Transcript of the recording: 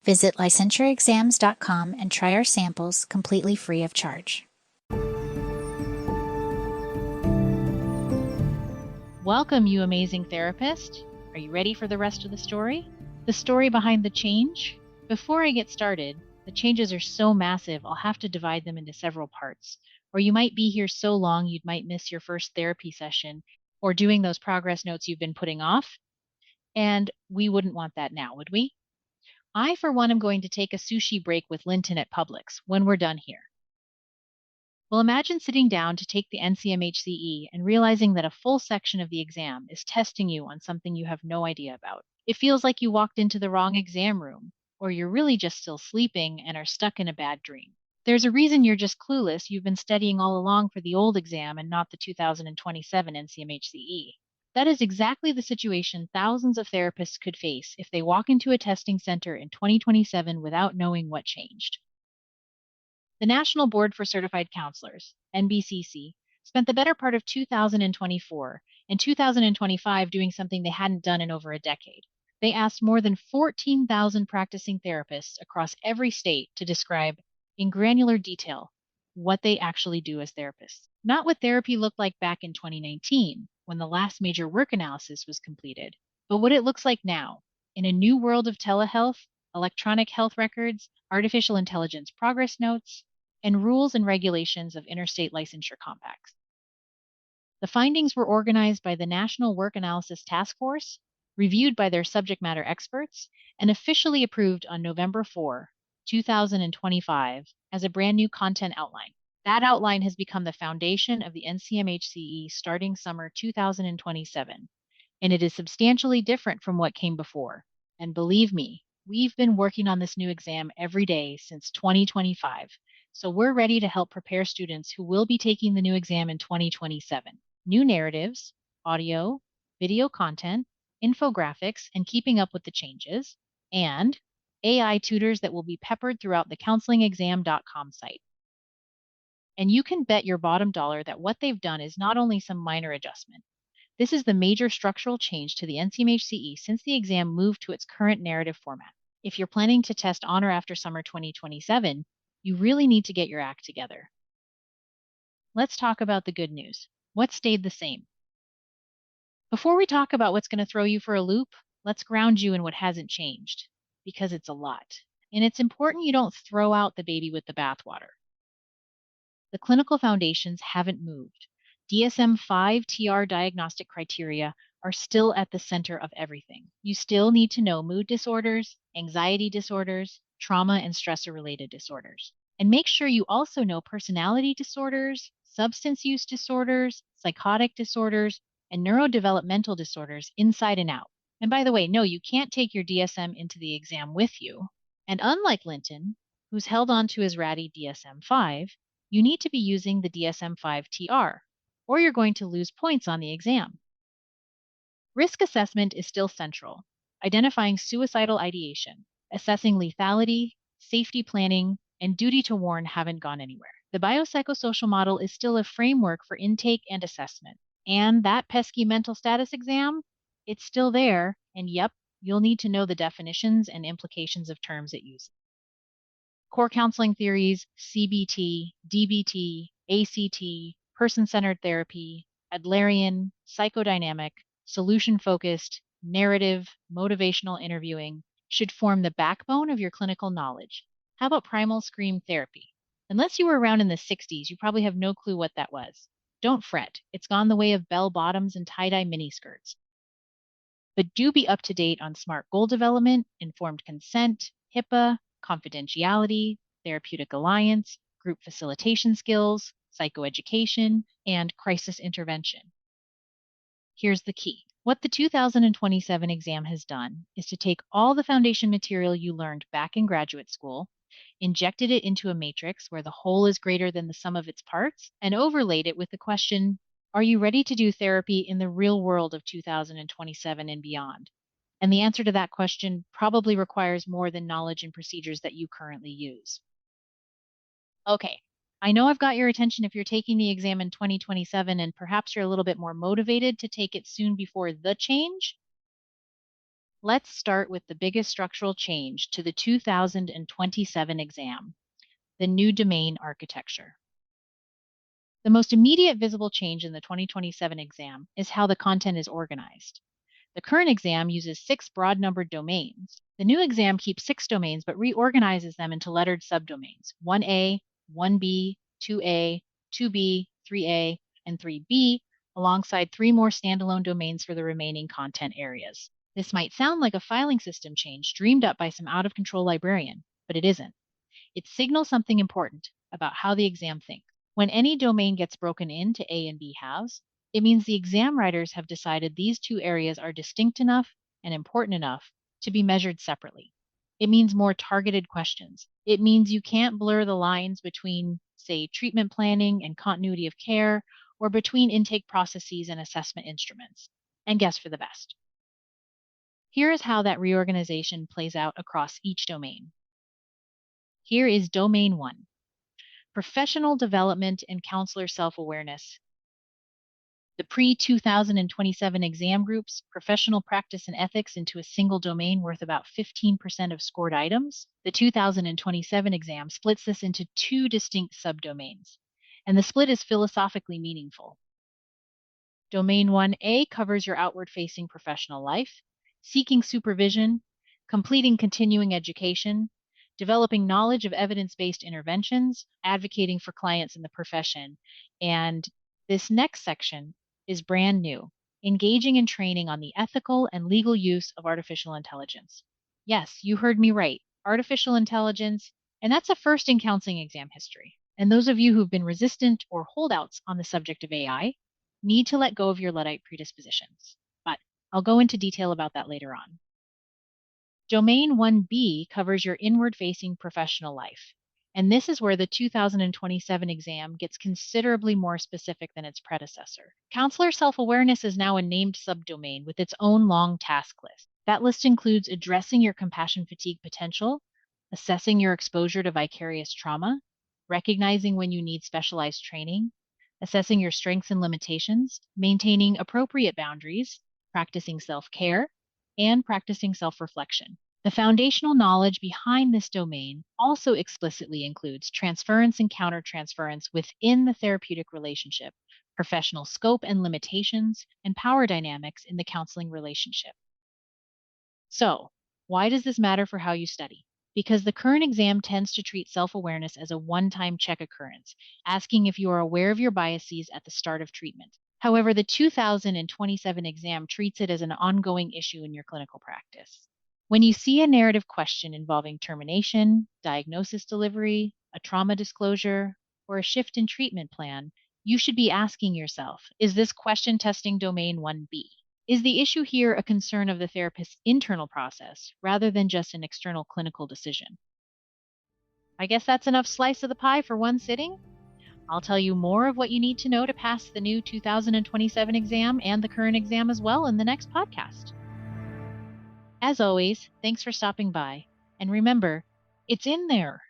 Visit licensureexams.com and try our samples completely free of charge. Welcome, you amazing therapist. Are you ready for the rest of the story? The story behind the change? Before I get started, the changes are so massive I'll have to divide them into several parts. Or you might be here so long you might miss your first therapy session or doing those progress notes you've been putting off. And we wouldn't want that now, would we? I, for one, am going to take a sushi break with Linton at Publix when we're done here. Well, imagine sitting down to take the NCMHCE and realizing that a full section of the exam is testing you on something you have no idea about. It feels like you walked into the wrong exam room, or you're really just still sleeping and are stuck in a bad dream. There's a reason you're just clueless. You've been studying all along for the old exam and not the 2027 NCMHCE. That is exactly the situation thousands of therapists could face if they walk into a testing center in 2027 without knowing what changed. The National Board for Certified Counselors, NBCC, spent the better part of 2024 and 2025 doing something they hadn't done in over a decade. They asked more than 14,000 practicing therapists across every state to describe in granular detail what they actually do as therapists. Not what therapy looked like back in 2019, when the last major work analysis was completed, but what it looks like now, in a new world of telehealth, electronic health records, artificial intelligence progress notes, and rules and regulations of interstate licensure compacts. The findings were organized by the National Work Analysis Task Force, reviewed by their subject matter experts, and officially approved on November 4, 2025 as a brand new content outline. That outline has become the foundation of the NCMHCE starting summer 2027, and it is substantially different from what came before. And believe me, we've been working on this new exam every day since 2025. So we're ready to help prepare students who will be taking the new exam in 2027. New narratives, audio, video content, infographics, and keeping up with the changes, and AI tutors that will be peppered throughout the counselingexam.com site. And you can bet your bottom dollar that what they've done is not only some minor adjustment. This is the major structural change to the NCMHCE since the exam moved to its current narrative format. If you're planning to test on or after summer 2027, you really need to get your act together. Let's talk about the good news. What stayed the same? Before we talk about what's going to throw you for a loop, let's ground you in what hasn't changed, because it's a lot. And it's important you don't throw out the baby with the bathwater. The clinical foundations haven't moved. DSM-5 TR diagnostic criteria are still at the center of everything. You still need to know mood disorders, anxiety disorders, trauma and stressor-related disorders. And make sure you also know personality disorders, substance use disorders, psychotic disorders, and neurodevelopmental disorders inside and out. And by the way, no, you can't take your DSM into the exam with you. And unlike Linton, who's held on to his ratty DSM-5, you need to be using the DSM-5 TR, or you're going to lose points on the exam. Risk assessment is still central, identifying suicidal ideation, assessing lethality, safety planning, and duty to warn haven't gone anywhere. The biopsychosocial model is still a framework for intake and assessment. And that pesky mental status exam, it's still there, and yep, you'll need to know the definitions and implications of terms it uses. Core counseling theories, CBT, DBT, ACT, person-centered therapy, Adlerian, psychodynamic, solution-focused, narrative, motivational interviewing should form the backbone of your clinical knowledge. How about primal scream therapy? Unless you were around in the 60s, you probably have no clue what that was. Don't fret, it's gone the way of bell bottoms and tie-dye miniskirts. But do be up to date on SMART goal development, informed consent, HIPAA, confidentiality, therapeutic alliance, group facilitation skills, psychoeducation, and crisis intervention. Here's the key. What the 2027 exam has done is to take all the foundation material you learned back in graduate school, injected it into a matrix where the whole is greater than the sum of its parts, and overlaid it with the question, are you ready to do therapy in the real world of 2027 and beyond? And the answer to that question probably requires more than knowledge and procedures that you currently use. Okay, I know I've got your attention if you're taking the exam in 2027 and perhaps you're a little bit more motivated to take it soon before the change. Let's start with the biggest structural change to the 2027 exam, the new domain architecture. The most immediate visible change in the 2027 exam is how the content is organized. The current exam uses 6 broad-numbered domains. The new exam keeps 6 domains but reorganizes them into lettered subdomains, 1A, 1B, 2A, 2B, 3A, and 3B, alongside 3 more standalone domains for the remaining content areas. This might sound like a filing system change dreamed up by some out-of-control librarian, but it isn't. It signals something important about how the exam thinks. When any domain gets broken into A and B halves, it means the exam writers have decided these 2 areas are distinct enough and important enough to be measured separately. It means more targeted questions. It means you can't blur the lines between, say, treatment planning and continuity of care, or between intake processes and assessment instruments, and guess for the best. Here is how that reorganization plays out across each domain. Here is Domain 1. Professional development and counselor self-awareness. The pre-2027 exam groups professional practice and ethics into a single domain worth about 15% of scored items. The 2027 exam splits this into 2 distinct subdomains, and the split is philosophically meaningful. Domain 1A covers your outward-facing professional life, seeking supervision, completing continuing education, developing knowledge of evidence-based interventions, advocating for clients in the profession. And this next section is brand new, engaging in training on the ethical and legal use of artificial intelligence. Yes, you heard me right, artificial intelligence, and that's a first in counseling exam history. And those of you who've been resistant or holdouts on the subject of AI need to let go of your Luddite predispositions. But I'll go into detail about that later on. Domain 1B covers your inward-facing professional life, and this is where the 2027 exam gets considerably more specific than its predecessor. Counselor self-awareness is now a named subdomain with its own long task list. That list includes addressing your compassion fatigue potential, assessing your exposure to vicarious trauma, recognizing when you need specialized training, assessing your strengths and limitations, maintaining appropriate boundaries, practicing self-care, and practicing self-reflection. The foundational knowledge behind this domain also explicitly includes transference and countertransference within the therapeutic relationship, professional scope and limitations, and power dynamics in the counseling relationship. So, why does this matter for how you study? Because the current exam tends to treat self-awareness as a one-time check occurrence, asking if you are aware of your biases at the start of treatment. However, the 2027 exam treats it as an ongoing issue in your clinical practice. When you see a narrative question involving termination, diagnosis delivery, a trauma disclosure, or a shift in treatment plan, you should be asking yourself, is this question testing domain 1B? Is the issue here a concern of the therapist's internal process rather than just an external clinical decision? I guess that's enough slice of the pie for one sitting. I'll tell you more of what you need to know to pass the new 2027 exam and the current exam as well in the next podcast. As always, thanks for stopping by. And remember, it's in there.